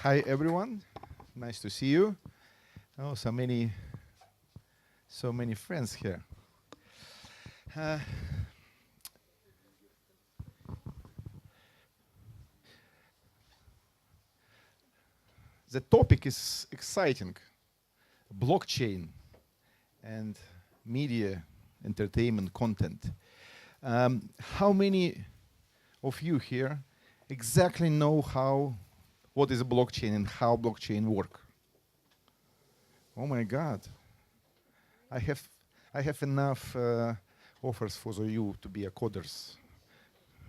Hi everyone, nice to see you. Oh, so many friends here. Uh, the topic is exciting: blockchain and media, entertainment, content. How many of you here exactly know what is a blockchain and how blockchain work? Oh my God! I have enough offers for you to be a coders.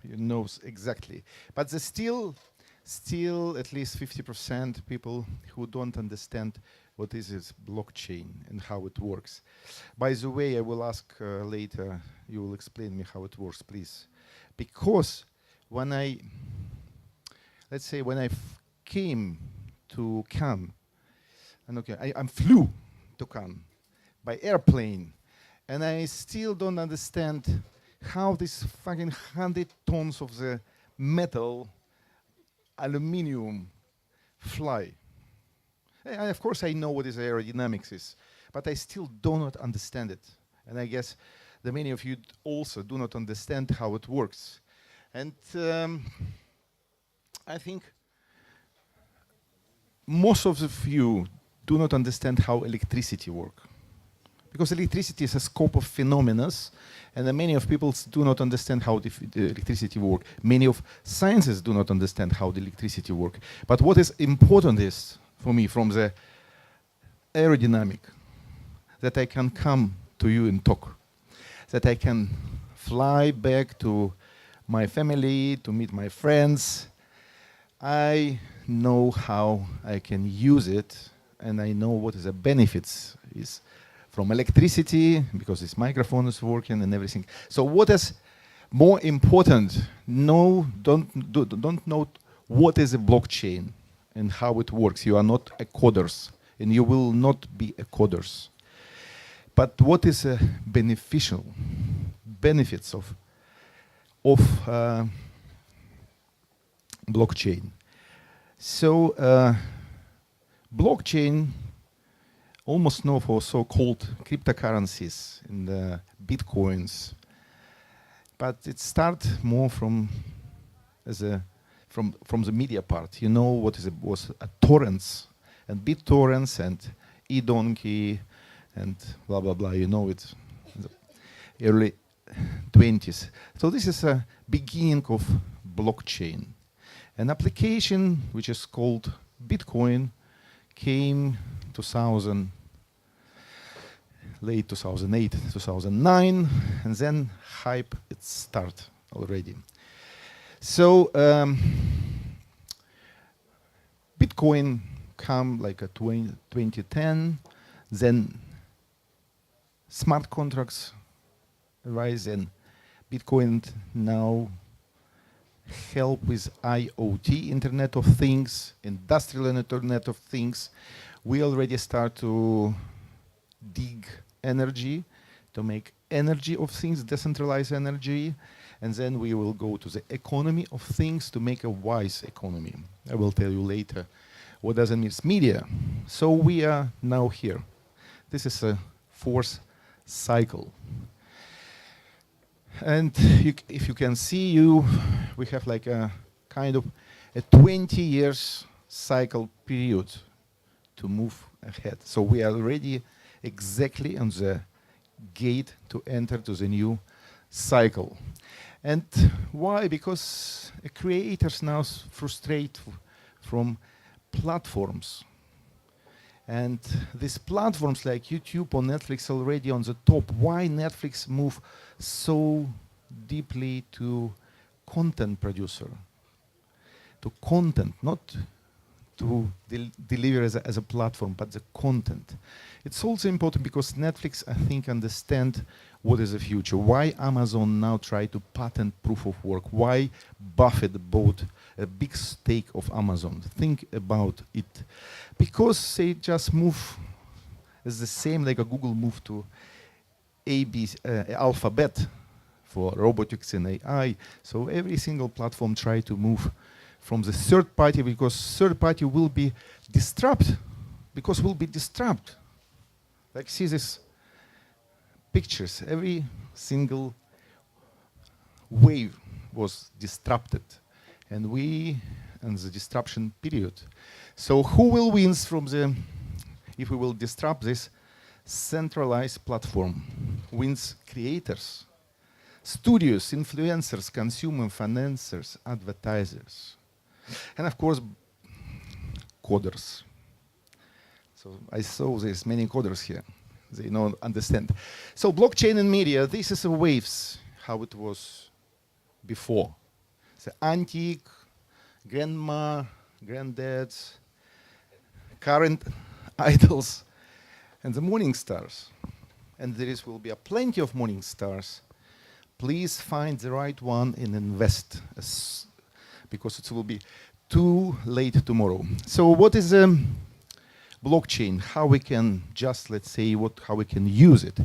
You know exactly, but there's still at least 50% people who don't understand what is this blockchain and how it works. By the way, I will ask later. You will explain me how it works, please, because when let's say when I came to Cannes, and okay, I flew to Cannes by airplane, and I still don't understand how this fucking 100 tons of the metal, aluminium, fly. Of course, I know what is aerodynamics is, but I still do not understand it. And I guess the many of you also do not understand how it works. And I think most of you do not understand how electricity works. Because electricity is a scope of phenomena, and many of people do not understand how the electricity works. Many of sciences do not understand how the electricity works. But what is important is, for me, from the aerodynamic, that I can come to you and talk, that I can fly back to my family, to meet my friends. I know how I can use it, and I know what is the benefits is from electricity, because this microphone is working and everything. So what is more important? Don't know what is a blockchain and how it works. You are not a coders, and you will not be a coders. But what is a beneficial benefits of blockchain? So blockchain almost know for so-called cryptocurrencies and bitcoins, but it starts more from the media part. You know what was a torrents and BitTorrents and eDonkey and blah blah blah. You know it, in the early 20s. So this is a beginning of blockchain. An application which is called Bitcoin came late 2008, 2009, and then hype it start already. So Bitcoin come like a 2010, then smart contracts arise, and Bitcoin now help with IoT, Internet of Things, Industrial Internet of Things. We already start to dig energy, to make energy of things, decentralized energy, and then we will go to the economy of things to make a wise economy. I will tell you later what does it mean media. So we are now here. This is a fourth cycle. And if you can see, we have like a kind of a 20 years cycle period to move ahead. So we are already exactly on the gate to enter to the new cycle. And why? Because creators now frustrate from platforms. And these platforms like YouTube or Netflix already on the top. Why Netflix move so deeply to content producer? To content, not to deliver as a platform, but the content. It's also important because Netflix, I think, understand what is the future. Why Amazon now try to patent proof of work? Why Buffett bought a big stake of Amazon? Think about it. Because they just move, it's the same like a Google move to Alphabet for robotics and AI. So every single platform try to move from the third party, because third party will be disturbed, because will be disturbed. Like see this pictures, every single wave was disrupted, and we in the disruption period. So who will win from the, if we will disrupt this centralized platform? Wins creators, studios, influencers, consumer financiers, advertisers, and of course coders. So I saw there's many coders here. They don't understand. So blockchain and media, this is the waves, how it was before. The antique, grandma, granddads, current idols, and the morning stars. And there will be a plenty of morning stars. Please find the right one and invest, because it will be too late tomorrow. So what is blockchain? How we can just, let's say, how we can use it?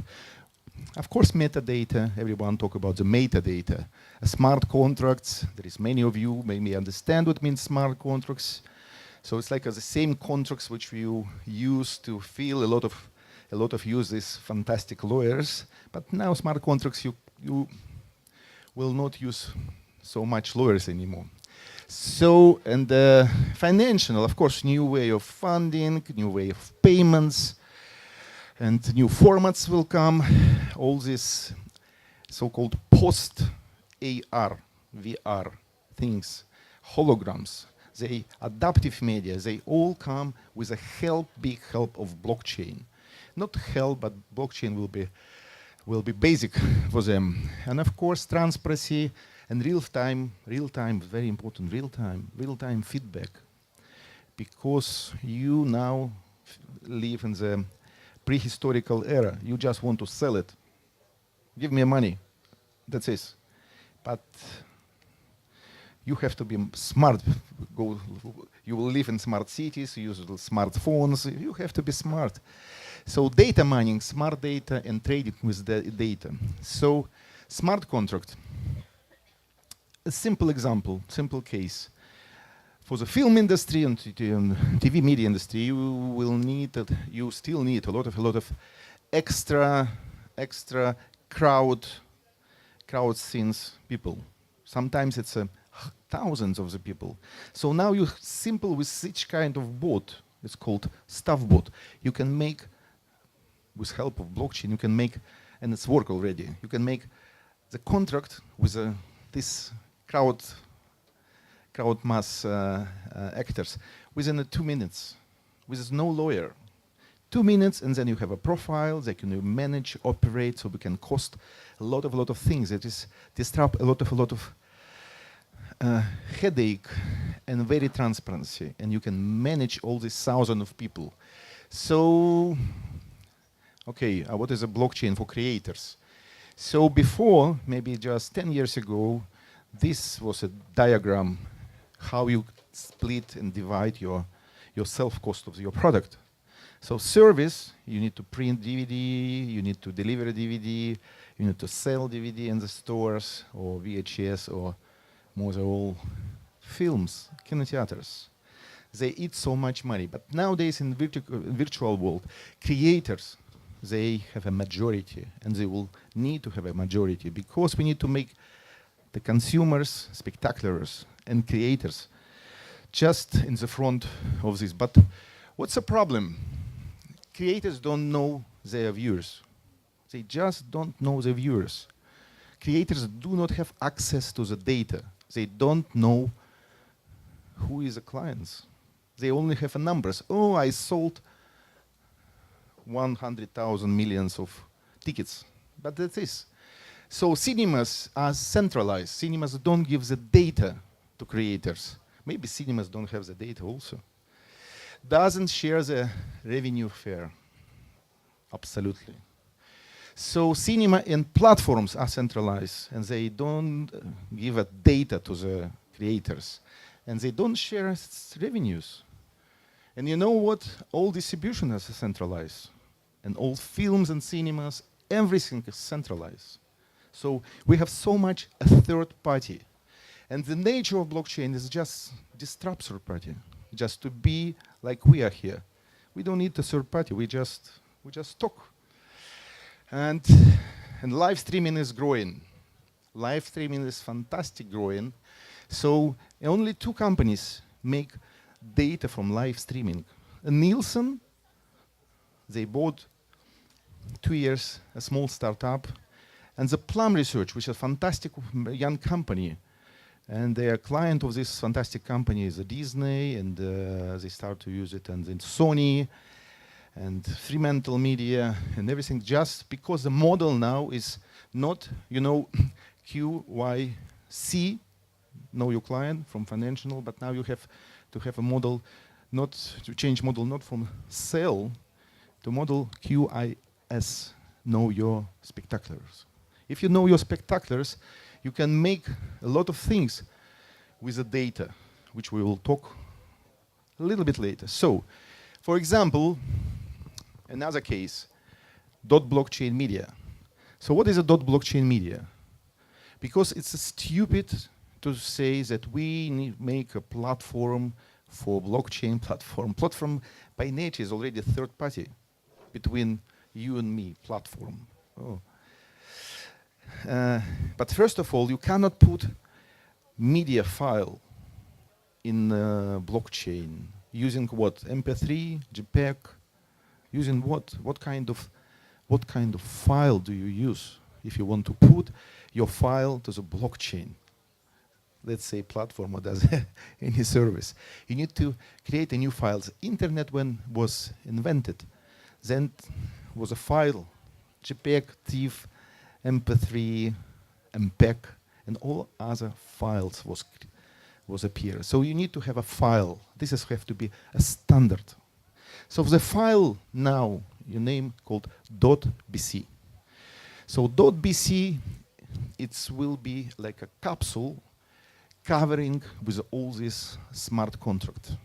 Of course, metadata. Everyone talk about the metadata. Smart contracts. There is many of you maybe understand what means smart contracts. So it's like the same contracts which you use to fill a lot of use these fantastic lawyers. But now smart contracts you will not use so much lawyers anymore. So, and financial, of course, new way of funding, new way of payments, and new formats will come. All these so-called post-AR, VR things, holograms, they adaptive media, they all come with a big help of blockchain. Not help, but blockchain will be basic for them. And of course, transparency and real-time, very important, real-time feedback. Because you now live in the prehistorical era. You just want to sell it. Give me money. That's it. But you have to be smart. You will live in smart cities, use smartphones. You have to be smart. So data mining, smart data, and trading with the data. So smart contract. A simple example, simple case. For the film industry and TV media industry, you still need a lot of extra crowd scenes people. Sometimes it's thousands of the people. So now you simple with such kind of bot. It's called staff bot. You can make, with help of blockchain, you can make, and it's work already. You can make the contract with this crowd mass actors within 2 minutes, with no lawyer. 2 minutes, and then you have a profile. They can manage, operate, so we can cost a lot of things. It is disrupt a lot of headache and very transparency, and you can manage all these thousands of people. So, okay, what is a blockchain for creators? So before, maybe just 10 years ago, this was a diagram how you split and divide your self-cost of your product. So service, you need to print DVD, you need to deliver a DVD, you need to sell DVD in the stores, or VHS, or more all films, kinotheaters. They eat so much money. But nowadays in virtual world, creators, they have a majority, and they will need to have a majority, because we need to make the consumers, spectaculars, and creators just in the front of this. But what's the problem? Creators don't know their viewers. They just don't know the viewers. Creators do not have access to the data. They don't know who is the clients. They only have numbers. Oh, I sold 100,000 millions of tickets. But that's it. So cinemas are centralized. Cinemas don't give the data to creators. Maybe cinemas don't have the data also. Doesn't share the revenue fair. Absolutely. So cinema and platforms are centralized, and they don't give a data to the creators, and they don't share revenues. And you know what? All distribution is centralized, and all films and cinemas, everything is centralized. So we have so much a third party. And the nature of blockchain is just disrupt third party, just to be like we are here. We don't need the third party. We just talk. And live streaming is growing. Live streaming is fantastic growing. So only 2 companies make data from live streaming. Nielsen, they bought 2 years a small startup, and the Plum Research, which is a fantastic young company, and their client of this fantastic company is Disney, and they start to use it, and then Sony, and Fremantle Media, and everything, just because the model now is not, QYC, know your client from financial, but now you have to have a model, not to change model, not from sell to model QIS, know your spectaculars. If you know your spectaculars, you can make a lot of things with the data, which we will talk a little bit later. So, for example, another case, blockchain media. So what is a blockchain media? Because it's stupid to say that we need make a platform for blockchain platform. Platform by nature is already a third party between you and me, platform. Oh. But first of all, you cannot put media file in blockchain using what? MP3, JPEG, using what? What kind of file do you use if you want to put your file to the blockchain? Let's say platform or does any service. You need to create a new files. Internet when was invented, then was a file, JPEG, TIFF, MP3, MPEG, and all other files was appear. So you need to have a file. This is have to be a standard. So the file now, you name called .bc. So .bc, it will be like a capsule covering with all this smart contract.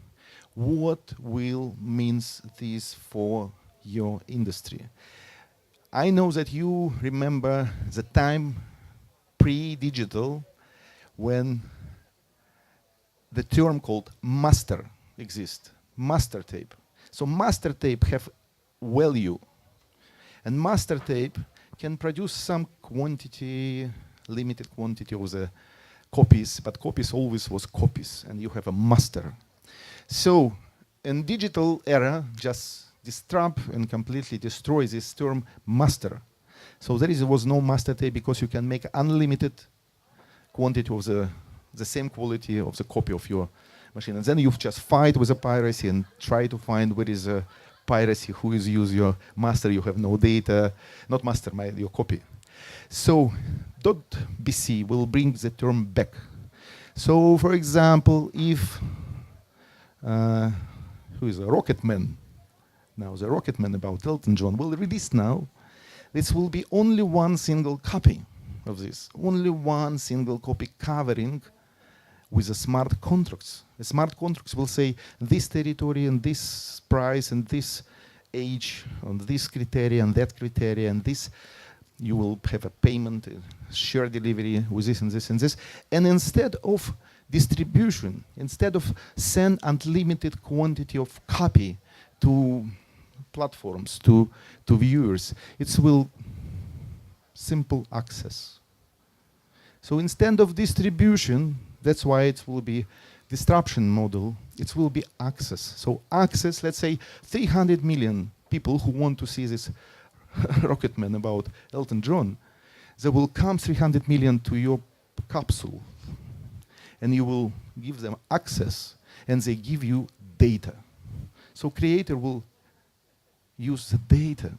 What will means this for your industry? I know that you remember the time pre-digital when the term called master exists, master tape. So master tape have value, and master tape can produce some quantity, limited quantity of the copies, but copies always was copies, and you have a master. So in digital era, just disrupt and completely destroy this term master. So there was no master tape because you can make unlimited quantity of the same quality of the copy of your machine. And then you just fight with the piracy and try to find where is a piracy, who is use your master, you have no data, not master, your copy. So .bc will bring the term back. So for example, if, who is a Rocketman, now the Rocketman about Elton John will release now, this will be only one single copy of this, only one single copy covering with the smart contracts. The smart contracts will say this territory and this price and this age on this criteria and that criteria and this, you will have a payment, share delivery with this and this and this. And instead of distribution, instead of send unlimited quantity of copy to platforms, to viewers, it will simple access. So instead of distribution, that's why it will be disruption model, it will be access. So access, let's say 300 million people who want to see this Rocketman about Elton John, there will come 300 million to your capsule, and you will give them access, and they give you data. So creator will use the data.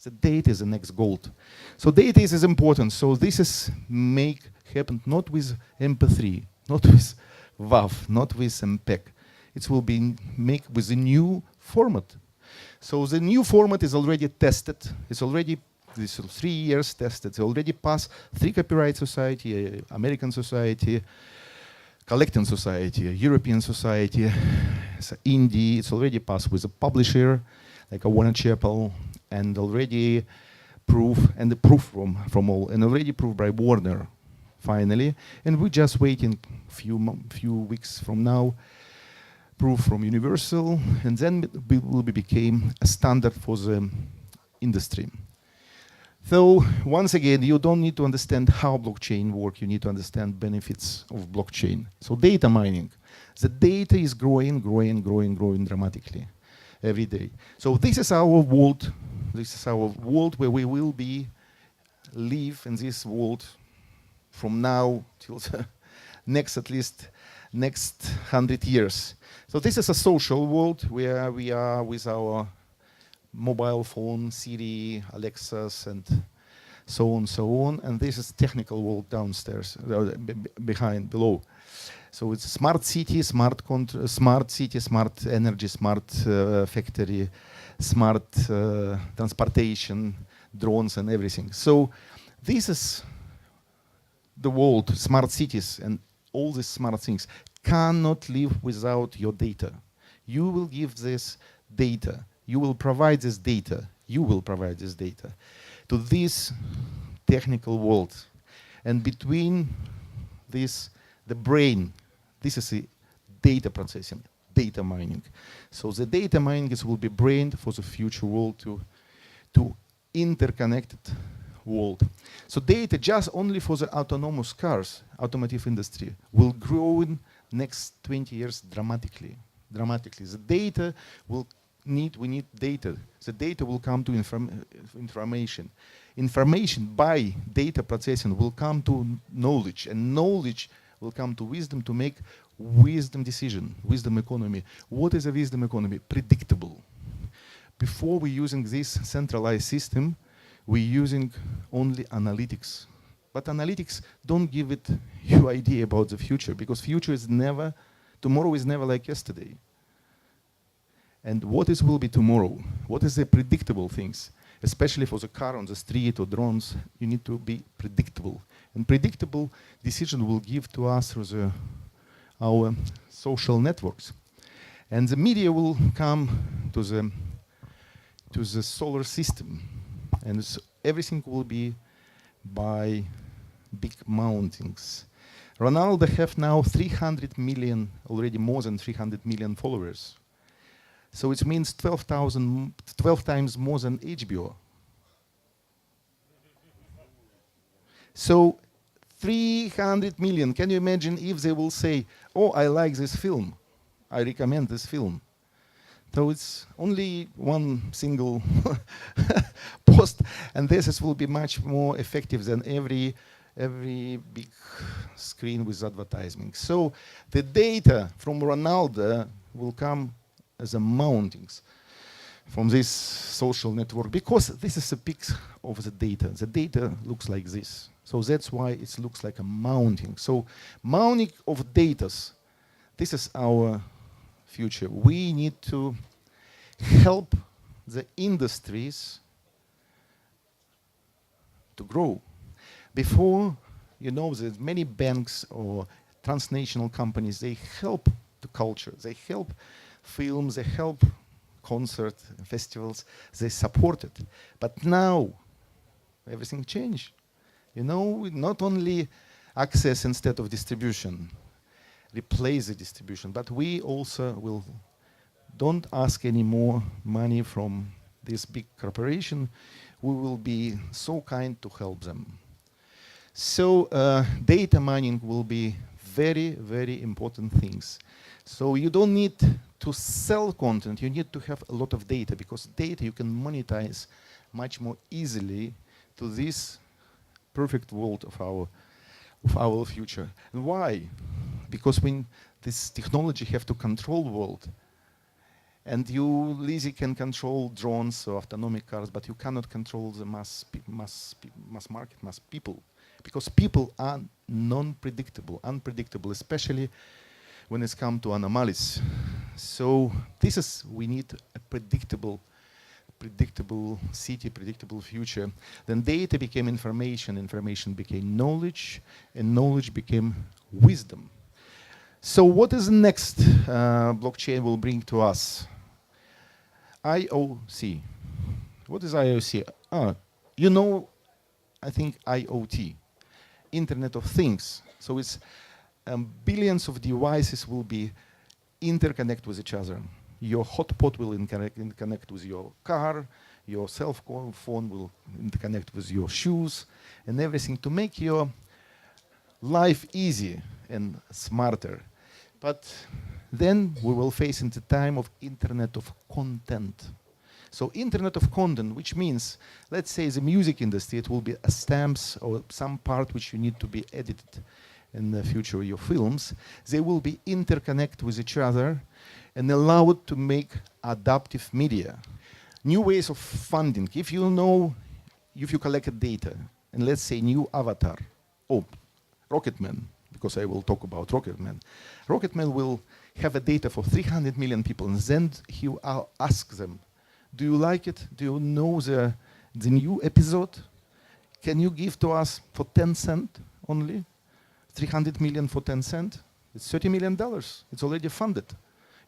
The data is the next gold. So data is important. So this is make happen not with MP3, not with WAV, not with MPEG. It will be make with a new format. So the new format is already tested. It's already this 3 years tested. It's already passed 3 copyright society, American society, collecting society, European society, so indie. It's already passed with a publisher like a Warner Chappell, and already proof and the proof from all, and already proved by Warner finally, and we're just waiting few weeks from now, proof from Universal, and then it will become a standard for the industry. So once again, you don't need to understand how blockchain works, you need to understand benefits of blockchain. So data mining. The data is growing dramatically every day. So this is our world. This is our world where we will live in this world from now till the at least next 100 years. So this is a social world where we are with our mobile phone, Siri, Alexas, and so on. And this is technical world downstairs, below. So it's smart city, smart city, smart energy, smart factory, smart transportation, drones and everything. So this is the world, smart cities and all these smart things cannot live without your data. You will give this data. You will provide this data. You will provide this data to this technical world. And between this, the brain, this is a data processing, data mining. So the data mining will be brained for the future world to interconnected world. So data just only for the autonomous cars, automotive industry, will grow in next 20 years dramatically. The data we need data. The data will come to information. Information by data processing will come to knowledge, and knowledge will come to wisdom to make wisdom decision, wisdom economy. What is a wisdom economy? Predictable. Before we're using this centralized system, we're using only analytics. But analytics don't give it you idea about the future, because tomorrow is never like yesterday. And what will be tomorrow? What is the predictable things? Especially for the car on the street or drones, you need to be predictable. And predictable decision will give to us through our social networks. And the media will come to the solar system. And everything will be by big mountains. Ronaldo have now 300 million, already more than 300 million followers. So it means 12 times more than HBO. So 300 million, can you imagine if they will say, oh, I like this film, I recommend this film. So it's only one single post, and this will be much more effective than every big screen with advertising. So the data from Ronaldo will come as a mountings from this social network, because this is a peak of the data. The data looks like this. So that's why it looks like a mounting. So mounting of data, this is our future. We need to help the industries to grow. Before, there's many banks or transnational companies, they help the culture, they help films, they help concert festivals, they support it. But now, everything changed. Not only access instead of distribution, replace the distribution, but we also don't ask any more money from this big corporation. We will be so kind to help them. So data mining will be very, very important things. So you don't need to sell content, you need to have a lot of data, because data you can monetize much more easily to this perfect world of our future. And why? Because when this technology have to control the world, and you easily can control drones or autonomous cars, but you cannot control the mass market, mass people, because people are unpredictable, especially when it's come to anomalies. So we need a predictable city, predictable future. Then data became information, information became knowledge, and knowledge became wisdom. So what is the next blockchain will bring to us? IOC. What is IOC? I think IoT. Internet of Things. So it's billions of devices will be interconnect with each other. Your hotpot will interconnect with your car, your cell phone will interconnect with your shoes, and everything to make your life easy and smarter. But then we will face into time of Internet of Content. So Internet of Content, which means, let's say the music industry, it will be a stamps or some part which you need to be edited in the future of your films. They will be interconnect with each other and allowed to make adaptive media. New ways of funding. If you collected data, and let's say new avatar, Rocketman, because I will talk about Rocketman. Rocketman will have a data for 300 million people, and then he will ask them, do you like it? Do you know the new episode? Can you give to us for 10 cents only? 300 million for 10 cents? It's $30 million. It's already funded.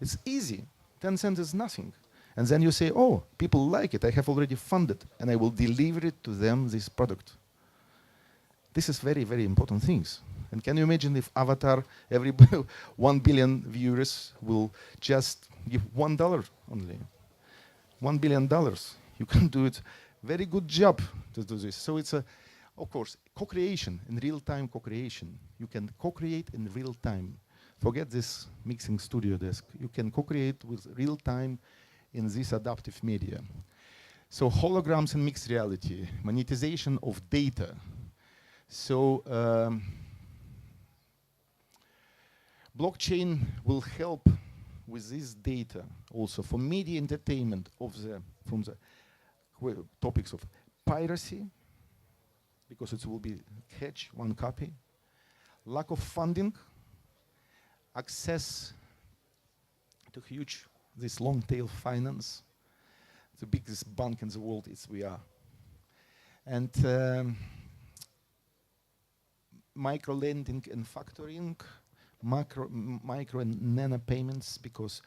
It's easy. 10 cents is nothing. And then you say, oh, people like it. I have already funded, and I will deliver it to them, this product. This is very, very important things. And can you imagine if Avatar, every 1 billion viewers will just give $1 only? $1 billion. You can do it. Very good job to do this. So it's of course, co-creation, in real-time co-creation. You can co-create in real time. Forget this mixing studio desk. You can co-create with real time in this adaptive media. So holograms and mixed reality, monetization of data. So blockchain will help with this data also for media entertainment from the topics of piracy, because it will be catch one copy, lack of funding, access to this long tail finance. The biggest bank in the world is we are. And micro lending and factoring, micro and nano payments, because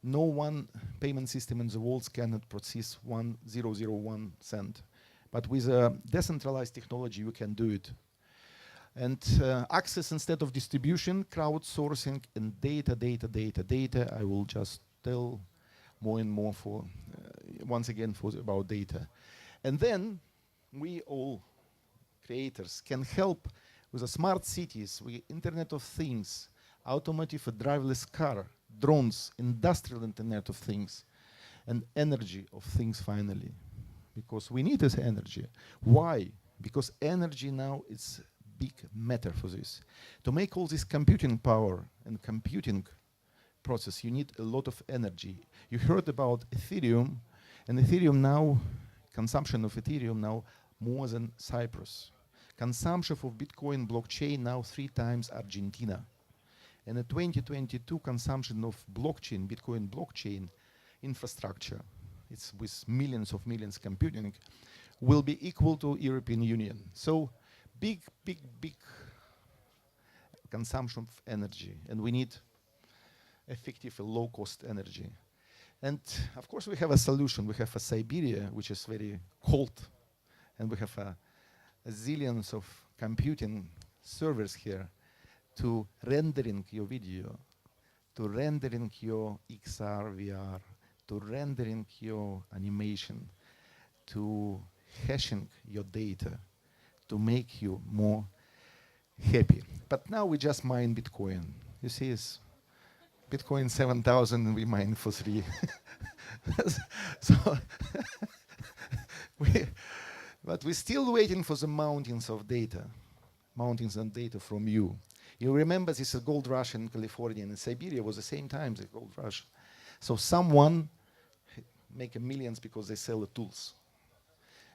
no one payment system in the world cannot process 0.001 cent. But with a decentralized technology, you can do it. And access instead of distribution, crowdsourcing, and data. I will just tell more and more once again about data. And then we all creators can help with the smart cities, with Internet of Things, automotive and driverless car, drones, industrial Internet of Things, and energy of things finally. Because we need this energy. Why? Because energy now is big matter for this. To make all this computing power and computing process, you need a lot of energy. You heard about Ethereum, and Ethereum now, consumption of Ethereum now more than Cyprus. Consumption of Bitcoin blockchain now 3 times Argentina. And in 2022, consumption of blockchain, Bitcoin blockchain infrastructure, it's with millions computing, will be equal to European Union. So big consumption of energy, and we need effective low-cost energy. And of course we have a solution. We have a Siberia, which is very cold, and we have a zillions of computing servers here to rendering your video, to rendering your XR, VR, to rendering your animation, to hashing your data, to make you more happy. But now we just mine Bitcoin. You see, it's Bitcoin 7,000 and we mine for 3. So but we're still waiting for the mountains of data, mountains and data from you. You remember this is gold rush in California, and in Siberia was the same time the gold rush. So someone make millions because they sell the tools.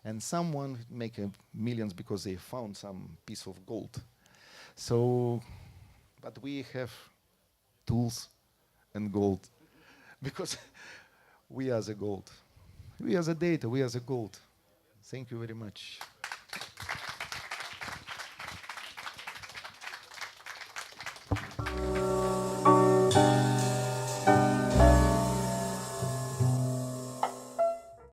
And someone make millions because they found some piece of gold. So, but we have tools and gold because we are the gold. We are the data, we are the gold. Thank you very much.